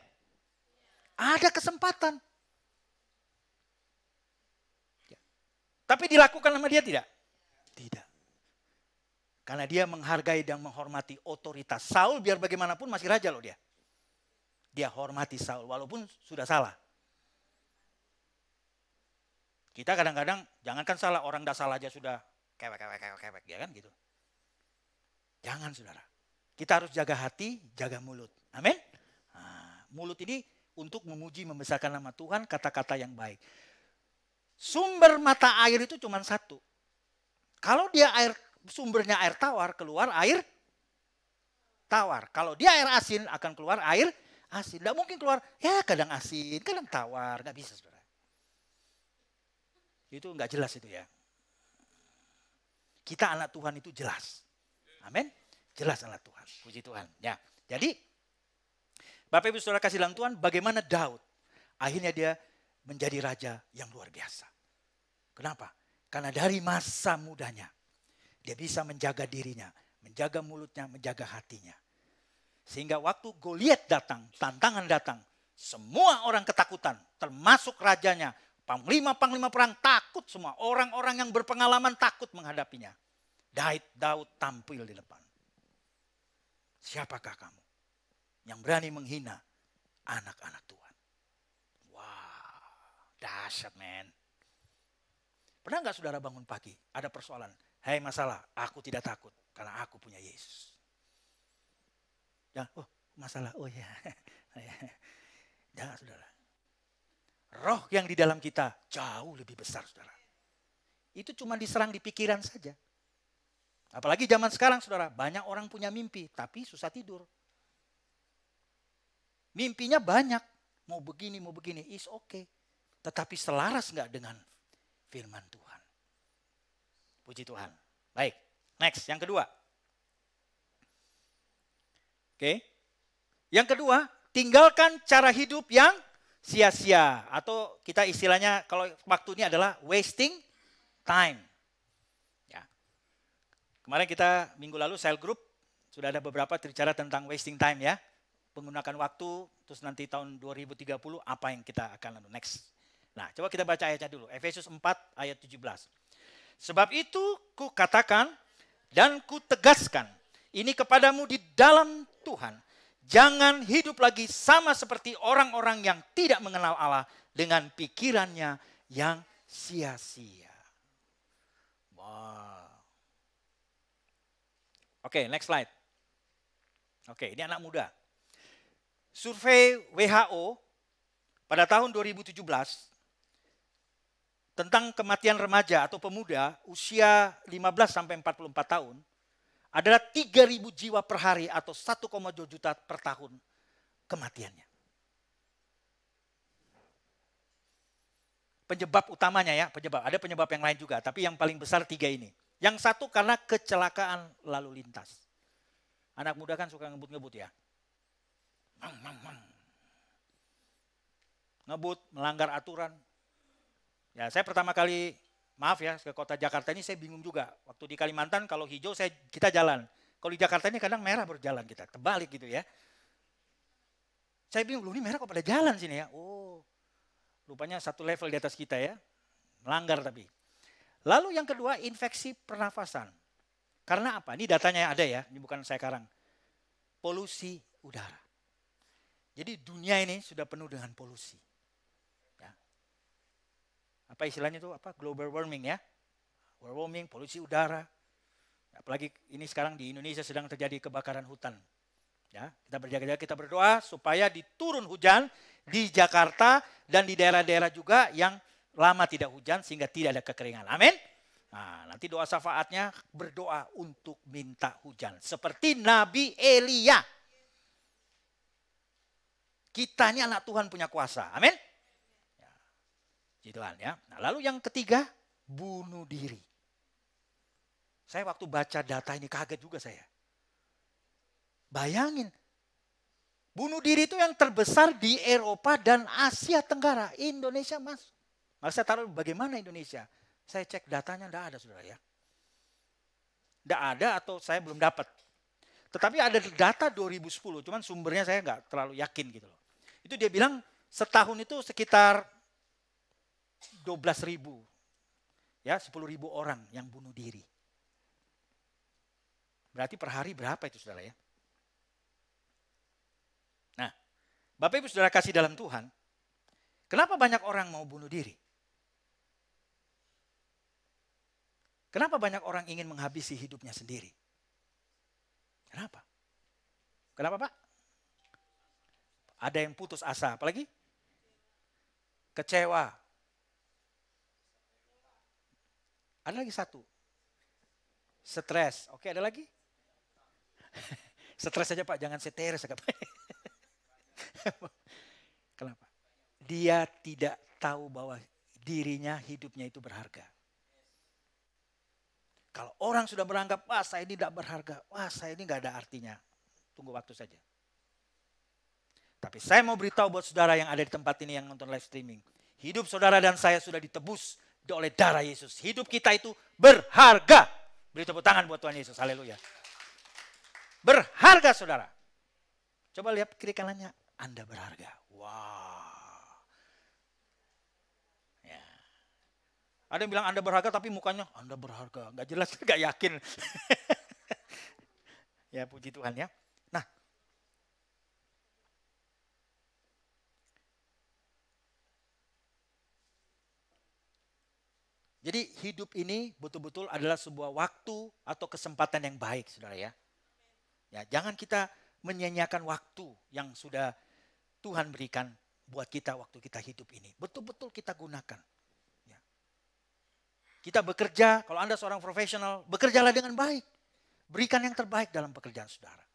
Ada kesempatan. Tapi dilakukan sama dia tidak? Tidak. Karena dia menghargai dan menghormati otoritas. Saul biar bagaimanapun masih raja loh dia. Dia hormati Saul walaupun sudah salah. Kita kadang-kadang, jangankan salah, orang dah salah aja sudah kewek, ya kan gitu. Jangan saudara. Kita harus jaga hati, jaga mulut. Amin. Nah, mulut ini untuk memuji, membesarkan nama Tuhan, kata-kata yang baik. Sumber mata air itu cuma satu. Kalau dia sumbernya air tawar, keluar air tawar. Kalau dia air asin, akan keluar air asin. Tidak mungkin keluar, ya kadang asin, kadang tawar. Nggak bisa saudara. Itu nggak jelas itu ya. Kita anak Tuhan itu jelas. Amin. Jelas anak Tuhan. Puji Tuhan. Ya. Jadi Bapak Ibu Saudara kasih dalam Tuhan, bagaimana Daud akhirnya dia menjadi raja yang luar biasa. Kenapa? Karena dari masa mudanya dia bisa menjaga dirinya, menjaga mulutnya, menjaga hatinya. Sehingga waktu Goliat datang, tantangan datang, semua orang ketakutan, termasuk rajanya. Panglima-panglima perang takut semua. Orang-orang yang berpengalaman takut menghadapinya. Daud tampil di depan. Siapakah kamu yang berani menghina anak-anak Tuhan? Wah, dahsyat men. Pernah nggak saudara bangun pagi, ada persoalan. Hei masalah, aku tidak takut karena aku punya Yesus. Ya, oh masalah, oh ya. Jangan saudara. Roh yang di dalam kita jauh lebih besar saudara. Itu cuma diserang di pikiran saja. Apalagi zaman sekarang saudara, banyak orang punya mimpi tapi susah tidur. Mimpinya banyak, mau begini, is okay. Tetapi selaras nggak dengan firman Tuhan. Puji Tuhan. Baik, next, yang kedua. Oke. Yang kedua, tinggalkan cara hidup yang sia-sia, atau kita istilahnya kalau waktu ini adalah wasting time. Ya. Kemarin kita minggu lalu cell group sudah ada beberapa bicara tentang wasting time ya. Menggunakan waktu, terus nanti tahun 2030 apa yang kita akan lalu next. Nah, coba kita baca ayatnya dulu. Efesus 4 ayat 17. Sebab itu ku katakan dan ku tegaskan ini kepadamu di dalam Tuhan. Jangan hidup lagi sama seperti orang-orang yang tidak mengenal Allah dengan pikirannya yang sia-sia. Wow. Oke, next slide. Oke, ini anak muda. Survei WHO pada tahun 2017 tentang kematian remaja atau pemuda usia 15 sampai 44 tahun adalah 3.000 jiwa per hari atau 1,2 juta per tahun kematiannya. Penyebab utamanya ya, ada penyebab yang lain juga, tapi yang paling besar 3 ini. Yang satu karena kecelakaan lalu lintas. Anak muda kan suka ngebut-ngebut ya. Ngebut, melanggar aturan. Ya, saya pertama kali maaf ya, ke kota Jakarta ini saya bingung juga. Waktu di Kalimantan kalau hijau kita jalan. Kalau di Jakarta ini kadang merah berjalan kita, terbalik gitu ya. Saya bingung, ini merah kok pada jalan sini ya. Oh, rupanya satu level di atas kita ya. Melanggar tapi. Lalu yang kedua, infeksi pernafasan. Karena apa? Ini datanya ada ya, ini bukan saya karang. Polusi udara. Jadi dunia ini sudah penuh dengan polusi. Ya. Apa istilahnya itu? Apa? Global warming ya. Global warming, polusi udara. Apalagi ini sekarang di Indonesia sedang terjadi kebakaran hutan. Ya, kita berjaga-jaga, kita berdoa supaya diturun hujan di Jakarta dan di daerah-daerah juga yang lama tidak hujan sehingga tidak ada kekeringan. Amin. Nah, nanti doa syafaatnya berdoa untuk minta hujan. Seperti Nabi Elia. Kita ini anak Tuhan punya kuasa. Amin. Ya, Tuhan ya. Nah, lalu yang ketiga, bunuh diri. Saya waktu baca data ini kaget juga saya. Bayangin, bunuh diri itu yang terbesar di Eropa dan Asia Tenggara. Indonesia masuk. Maka saya taruh bagaimana Indonesia. Saya cek datanya tidak ada saudara ya. Tidak ada atau saya belum dapat. Tetapi ada data 2010, cuman sumbernya saya nggak terlalu yakin gitu loh. Itu dia bilang setahun itu sekitar 12.000. Ya, 10.000 orang yang bunuh diri. Berarti per hari berapa itu saudara ya? Nah, Bapak Ibu Saudara kasih dalam Tuhan, kenapa banyak orang mau bunuh diri? Kenapa banyak orang ingin menghabisi hidupnya sendiri? Kenapa? Kenapa Pak? Ada yang putus asa, apalagi? Kecewa. Ada lagi satu. Stres. Oke, ada lagi? Stres saja Pak, jangan stres. Kenapa? Dia tidak tahu bahwa dirinya, hidupnya itu berharga. Kalau orang sudah beranggap, wah saya ini tidak berharga, wah saya ini nggak ada artinya. Tunggu waktu saja. Tapi saya mau beritahu buat saudara yang ada di tempat ini yang nonton live streaming. Hidup saudara dan saya sudah ditebus oleh darah Yesus. Hidup kita itu berharga. Beri tepuk tangan buat Tuhan Yesus, haleluya. Berharga saudara. Coba lihat kiri kanannya, Anda berharga. Wah. Ya. Ada yang bilang Anda berharga tapi mukanya Anda berharga. Gak jelas, gak yakin. Ya puji Tuhan ya. Nah. Jadi hidup ini betul-betul adalah sebuah waktu atau kesempatan yang baik saudara ya. Ya, jangan kita menyanyiakan waktu yang sudah Tuhan berikan buat kita waktu kita hidup ini. Betul-betul kita gunakan. Ya. Kita bekerja, kalau Anda seorang profesional, bekerjalah dengan baik. Berikan yang terbaik dalam pekerjaan saudara.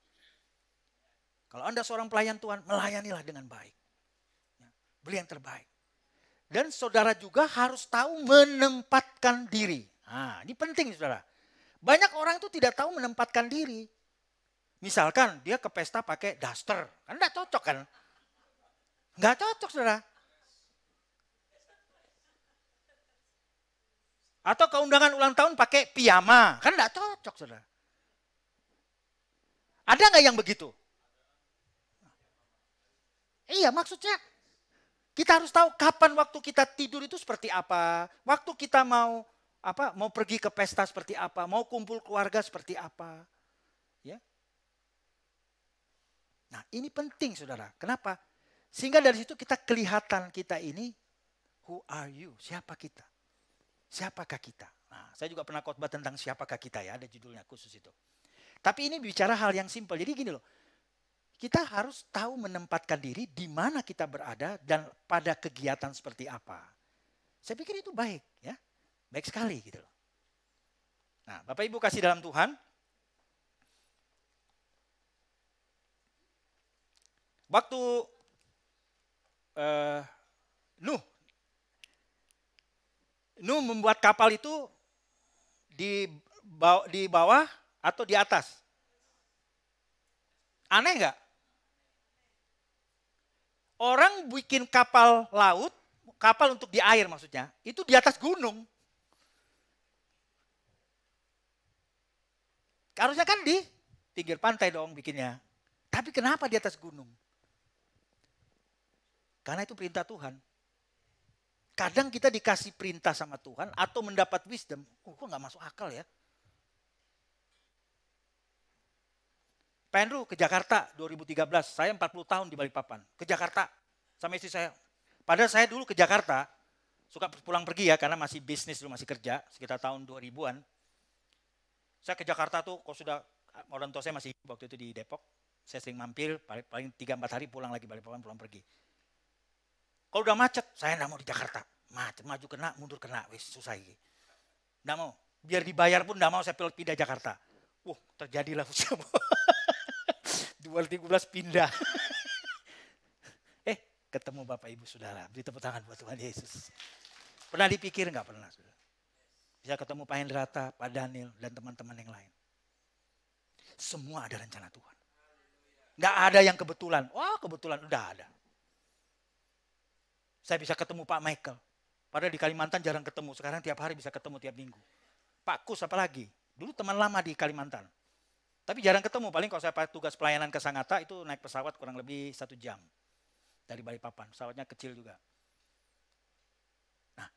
Kalau Anda seorang pelayan Tuhan, melayanilah dengan baik. Ya. Beri yang terbaik. Dan saudara juga harus tahu menempatkan diri. Nah, ini penting saudara. Banyak orang itu tidak tahu menempatkan diri. Misalkan dia ke pesta pakai daster. Kan enggak cocok kan? Enggak cocok saudara. Atau ke undangan ulang tahun pakai piyama. Kan enggak cocok saudara. Ada enggak yang begitu? Iya maksudnya. Kita harus tahu kapan waktu kita tidur itu seperti apa. Waktu kita mau pergi ke pesta seperti apa. Mau kumpul keluarga seperti apa. Ya. Nah ini penting saudara. Kenapa? Sehingga dari situ kita kelihatan kita ini. Who are you? Siapa kita? Siapakah kita? Nah, saya juga pernah khotbah tentang siapakah kita ya. Ada judulnya khusus itu. Tapi ini bicara hal yang simpel. Jadi gini loh. Kita harus tahu menempatkan diri di mana kita berada dan pada kegiatan seperti apa. Saya pikir itu baik ya. Baik sekali gitu loh. Nah, Bapak Ibu kasih dalam Tuhan. Waktu Nuh membuat kapal itu di bawah atau di atas? Aneh nggak? Orang bikin kapal laut, kapal untuk di air maksudnya, itu di atas gunung. Harusnya kan di pinggir pantai dong bikinnya. Tapi kenapa di atas gunung? Karena itu perintah Tuhan. Kadang kita dikasih perintah sama Tuhan atau mendapat wisdom. Kok nggak masuk akal ya? Pak Andrew ke Jakarta 2013, saya 40 tahun di Balikpapan. Ke Jakarta sama istri saya. Padahal saya dulu ke Jakarta, suka pulang pergi ya, karena masih bisnis dulu, masih kerja, sekitar tahun 2000-an. Saya ke Jakarta tuh, kalau sudah, orang tua saya masih waktu itu di Depok, saya sering mampir, paling 3-4 hari pulang lagi Balikpapan, pulang pergi. Kalau udah macet, saya nggak mau di Jakarta. Macet, maju kena, mundur kena, wis susah ini. Nggak mau, biar dibayar pun nggak mau saya pindah Jakarta. Terjadilah usia 2013 pindah. Ketemu Bapak Ibu Saudara, beri tepuk tangan buat Tuhan Yesus. Pernah dipikir nggak? Pernah, saudara. Bisa ketemu Pak Hendrata, Pak Daniel, dan teman-teman yang lain. Semua ada rencana Tuhan. Nggak ada yang kebetulan. Kebetulan udah ada. Saya bisa ketemu Pak Michael. Padahal di Kalimantan jarang ketemu. Sekarang tiap hari bisa ketemu tiap minggu. Pak Kus apalagi. Dulu teman lama di Kalimantan. Tapi jarang ketemu. Paling kalau saya tugas pelayanan ke Sangatta itu naik pesawat kurang lebih 1 jam. Dari Balikpapan. Pesawatnya kecil juga. Nah.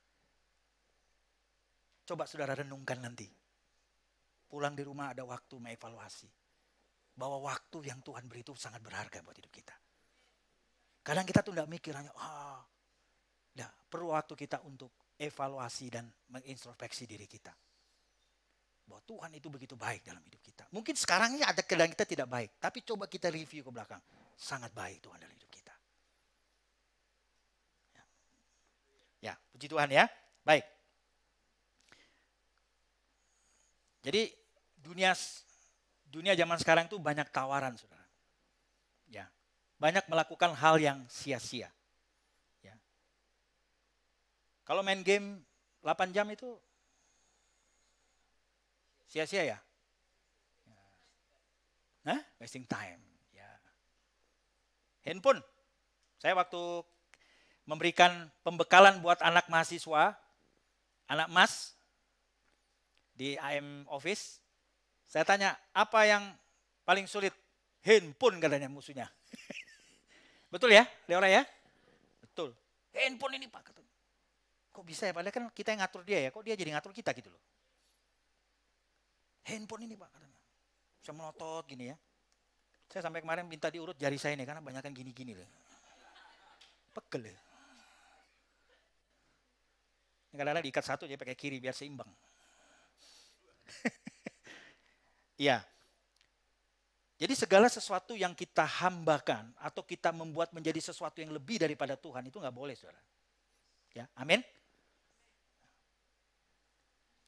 Coba saudara renungkan nanti. Pulang di rumah ada waktu mengevaluasi. Bahwa waktu yang Tuhan beri itu sangat berharga buat hidup kita. Kadang kita tuh enggak mikir hanya, perlu waktu kita untuk evaluasi dan mengintrospeksi diri kita. Bahwa Tuhan itu begitu baik dalam hidup kita. Mungkin sekarang ini ada keadaan kita tidak baik. Tapi coba kita review ke belakang. Sangat baik Tuhan dalam hidup kita. Ya, puji Tuhan ya. Baik. Jadi dunia zaman sekarang itu banyak tawaran, saudara. Ya, banyak melakukan hal yang sia-sia. Ya. Kalau main game 8 jam itu sia-sia ya? Wasting time. Ya. Handphone. Saya waktu memberikan pembekalan buat anak mahasiswa, anak mas di AM Office. Saya tanya, apa yang paling sulit? Handphone katanya musuhnya. Betul ya, Leora ya? Betul. Handphone ini Pak. Kok bisa ya? Padahal kan kita yang ngatur dia ya. Kok dia jadi ngatur kita gitu loh. Handphone ini Pak katanya. Bisa melotot gini ya. Saya sampai kemarin minta diurut jari saya ini karena banyak kan gini-gini loh. Pegel ya. Kadang-kadang diikat satu jadi pakai kiri biar seimbang. Iya. Jadi segala sesuatu yang kita hambakan atau kita membuat menjadi sesuatu yang lebih daripada Tuhan itu nggak boleh, saudara. Ya, amin.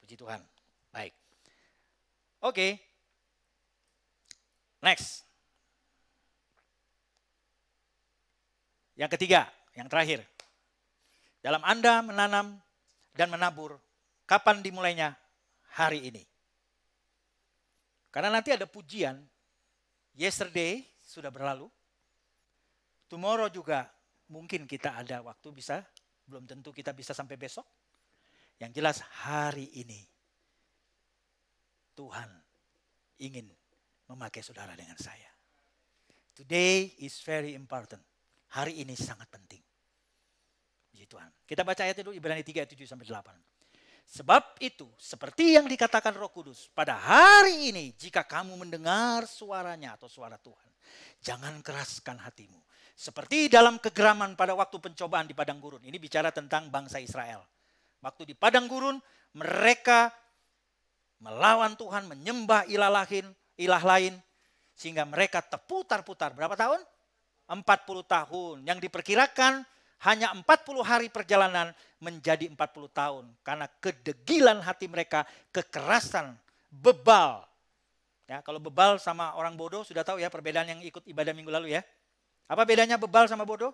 Puji Tuhan. Baik. Oke. Next. Yang ketiga, yang terakhir. Dalam Anda menanam dan menabur, kapan dimulainya? Hari ini. Karena nanti ada pujian, yesterday sudah berlalu, tomorrow juga mungkin kita ada waktu bisa, belum tentu kita bisa sampai besok. Yang jelas hari ini Tuhan ingin memakai saudara dengan saya. Today is very important. Hari ini sangat penting. Puji Tuhan. Kita baca ayat itu Ibrani 3 ayat 7 sampai 8. Sebab itu, seperti yang dikatakan Roh Kudus, pada hari ini jika kamu mendengar suaranya atau suara Tuhan, jangan keraskan hatimu. Seperti dalam kegeraman pada waktu pencobaan di padang gurun. Ini bicara tentang bangsa Israel. Waktu di padang gurun, mereka melawan Tuhan, menyembah ilah lain, sehingga mereka terputar-putar. Berapa tahun? 40 tahun. Yang diperkirakan hanya 40 hari perjalanan menjadi 40 tahun. Karena kedegilan hati mereka, kekerasan, bebal. Ya, kalau bebal sama orang bodoh, sudah tahu ya perbedaan yang ikut ibadah minggu lalu ya. Apa bedanya bebal sama bodoh?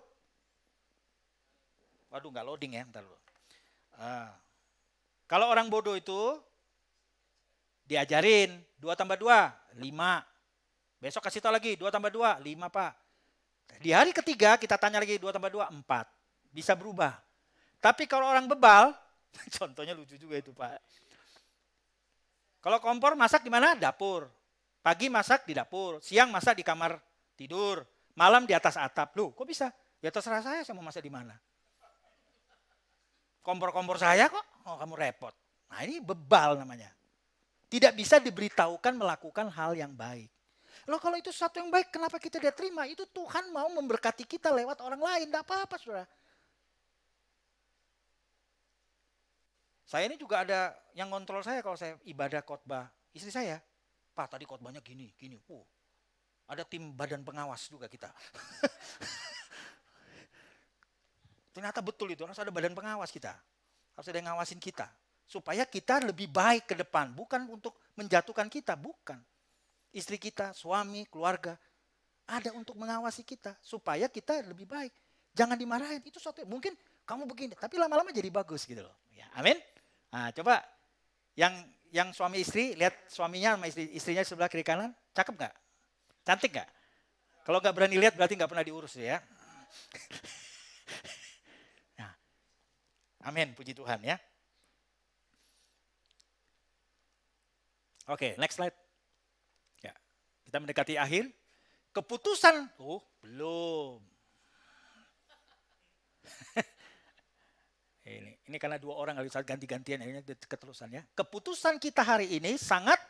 Waduh, nggak loading ya, ntar dulu. Kalau orang bodoh itu diajarin 2 tambah 2, 5. Besok kasih tahu lagi 2 tambah 2, 5 Pak. Di hari ketiga kita tanya lagi 2 tambah 2, 4. Bisa berubah. Tapi kalau orang bebal, contohnya lucu juga itu Pak. Kalau kompor masak di mana? Dapur. Pagi masak di dapur, siang masak di kamar tidur, malam di atas atap. Loh, kok bisa? Ya terserah saya mau masak di mana. Kompor-kompor saya kok, kamu repot. Nah ini bebal namanya. Tidak bisa diberitahukan melakukan hal yang baik. Loh kalau itu sesuatu yang baik, kenapa kita tidak terima? Itu Tuhan mau memberkati kita lewat orang lain, tidak apa-apa saudara. Saya ini juga ada yang kontrol saya kalau saya ibadah khotbah. Istri saya, Pak tadi khotbahnya gini. Ada tim badan pengawas juga kita. Ternyata betul itu, harus ada badan pengawas kita. Harus ada yang ngawasin kita. Supaya kita lebih baik ke depan. Bukan untuk menjatuhkan kita, bukan. Istri kita, suami, keluarga. Ada untuk mengawasi kita. Supaya kita lebih baik. Jangan dimarahin, itu suatu. Mungkin kamu begini, tapi lama-lama jadi bagus gitu loh. Ya, amin. Nah, coba yang suami istri, lihat suaminya sama istrinya sebelah kiri kanan. Cakep gak? Cantik gak? Kalau gak berani lihat berarti gak pernah diurus ya. Nah, amin, puji Tuhan ya. Oke, next slide. Ya, kita mendekati akhir. Keputusan, belum. Ini karena dua orang nggak bisa ganti-gantian, akhirnya keterusan ya. Keputusan kita hari ini sangat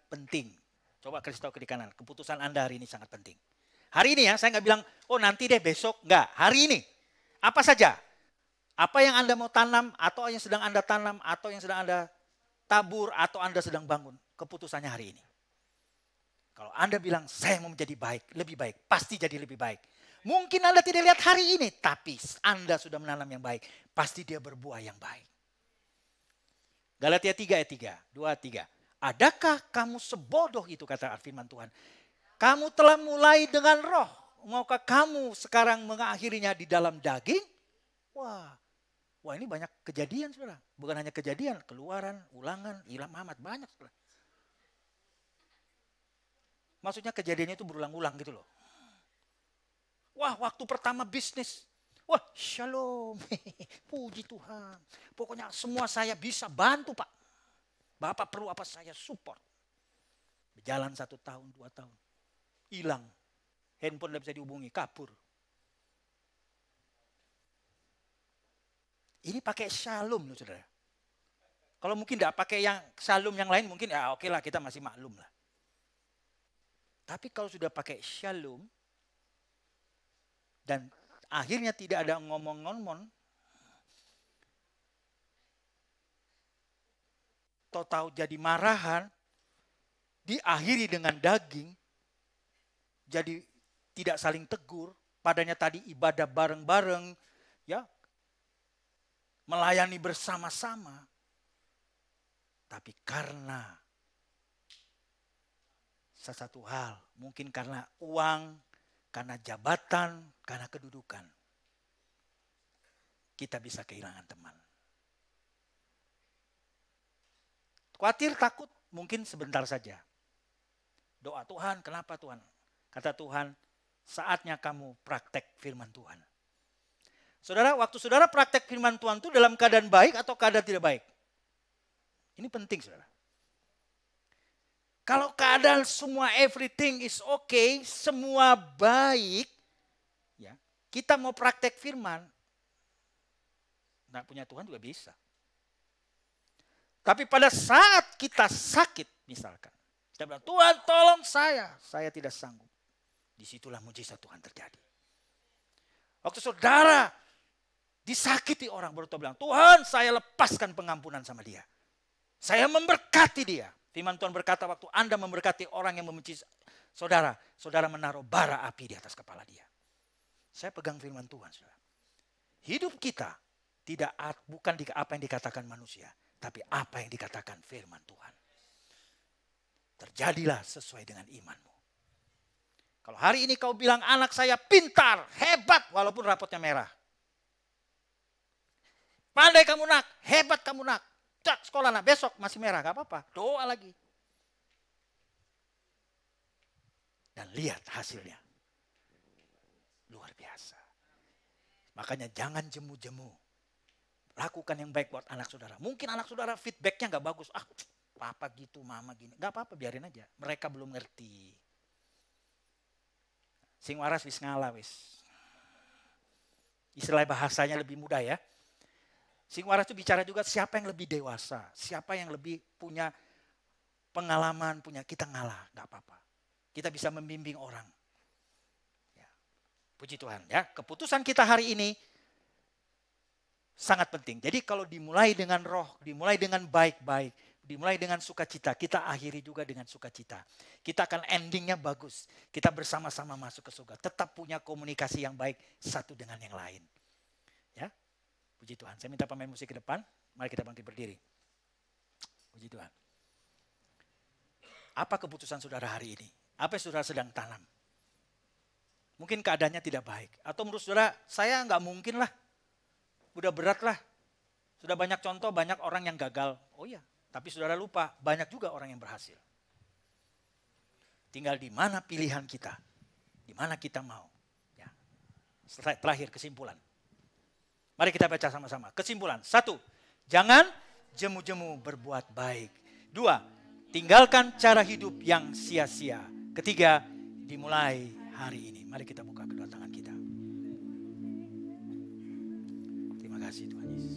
penting. Coba kasih tahu ke di kanan, keputusan Anda hari ini sangat penting. Hari ini ya, saya nggak bilang, oh nanti deh besok, nggak. Hari ini, apa saja. Apa yang Anda mau tanam, atau yang sedang Anda tanam, atau yang sedang Anda tabur, atau Anda sedang bangun. Keputusannya hari ini. Kalau Anda bilang, saya mau menjadi baik, lebih baik, pasti jadi lebih baik. Mungkin Anda tidak lihat hari ini, tapi Anda sudah menanam yang baik. Pasti dia berbuah yang baik. Galatia 3 ayat 3, 2, 3. Adakah kamu sebodoh itu, kata firman Tuhan. Kamu telah mulai dengan roh. Maukah kamu sekarang mengakhirinya di dalam daging? Wah ini banyak kejadian saudara. Bukan hanya kejadian, Keluaran, Ulangan, Ilham Muhammad, banyak saudara. Maksudnya kejadiannya itu berulang-ulang gitu loh. Wah waktu pertama bisnis. Wah shalom. Puji Tuhan. Pokoknya semua saya bisa bantu Pak. Bapak perlu apa saya support. Berjalan 1 tahun, 2 tahun. Hilang. Handphone tidak bisa dihubungi, kabur. Ini pakai shalom loh saudara. Kalau mungkin tidak pakai yang shalom yang lain mungkin ya oke lah kita masih maklum lah. Tapi kalau sudah pakai shalom dan akhirnya tidak ada ngomong-ngomong, tahu jadi marahan, diakhiri dengan daging, jadi tidak saling tegur, padanya tadi ibadah bareng-bareng, ya, melayani bersama-sama. Tapi karena sesuatu hal, mungkin karena uang, karena jabatan, karena kedudukan, kita bisa kehilangan teman. Khawatir, takut, mungkin sebentar saja. Doa Tuhan, kenapa Tuhan? Kata Tuhan, saatnya kamu praktek firman Tuhan. Saudara, waktu saudara praktek firman Tuhan itu dalam keadaan baik atau keadaan tidak baik? Ini penting saudara. Kalau keadaan semua everything is okay, semua baik, ya, kita mau praktek firman, nggak punya Tuhan juga bisa. Tapi pada saat kita sakit misalkan, kita bilang Tuhan tolong saya tidak sanggup. Disitulah mujizat Tuhan terjadi. Waktu saudara disakiti orang, baru Tuhan bilang Tuhan saya lepaskan pengampunan sama dia. Saya memberkati dia. Firman Tuhan berkata waktu Anda memberkati orang yang membenci saudara, saudara menaruh bara api di atas kepala dia. Saya pegang firman Tuhan, saudara. Hidup kita bukan apa yang dikatakan manusia, tapi apa yang dikatakan firman Tuhan. Terjadilah sesuai dengan imanmu. Kalau hari ini kau bilang anak saya pintar, hebat, walaupun rapotnya merah. Pandai kamu nak, hebat kamu nak. Cak sekolah nak, besok masih merah, gak apa-apa. Doa lagi. Dan lihat hasilnya. Luar biasa. Makanya jangan jemu-jemu. Lakukan yang baik buat anak saudara. Mungkin anak saudara feedbacknya gak bagus. Papa gitu, mama gini. Gak apa-apa, biarin aja. Mereka belum ngerti. Sing waras wis ngalah wis. Istilah bahasanya lebih mudah ya. Sing waras itu bicara juga siapa yang lebih dewasa, siapa yang lebih punya pengalaman, kita ngalah, nggak apa-apa. Kita bisa membimbing orang. Ya. Puji Tuhan ya. Keputusan kita hari ini sangat penting. Jadi kalau dimulai dengan roh, dimulai dengan baik-baik, dimulai dengan sukacita, kita akhiri juga dengan sukacita. Kita akan endingnya bagus. Kita bersama-sama masuk ke surga. Tetap punya komunikasi yang baik satu dengan yang lain. Ya, puji Tuhan. Saya minta pemain musik ke depan. Mari kita bangkit berdiri. Puji Tuhan. Apa keputusan saudara hari ini? Apa yang saudara sedang tanam? Mungkin keadaannya tidak baik. Atau menurut saudara, saya nggak mungkin lah. Udah berat lah. Sudah banyak contoh, banyak orang yang gagal. Oh iya, tapi saudara lupa, banyak juga orang yang berhasil. Tinggal di mana pilihan kita. Di mana kita mau. Ya. Terakhir kesimpulan. Mari kita baca sama-sama. Kesimpulan. 1, jangan jemu-jemu berbuat baik. 2, tinggalkan cara hidup yang sia-sia. 3, dimulai hari ini. Mari kita buka kedua tangan kita. Terima kasih Tuhan Yesus.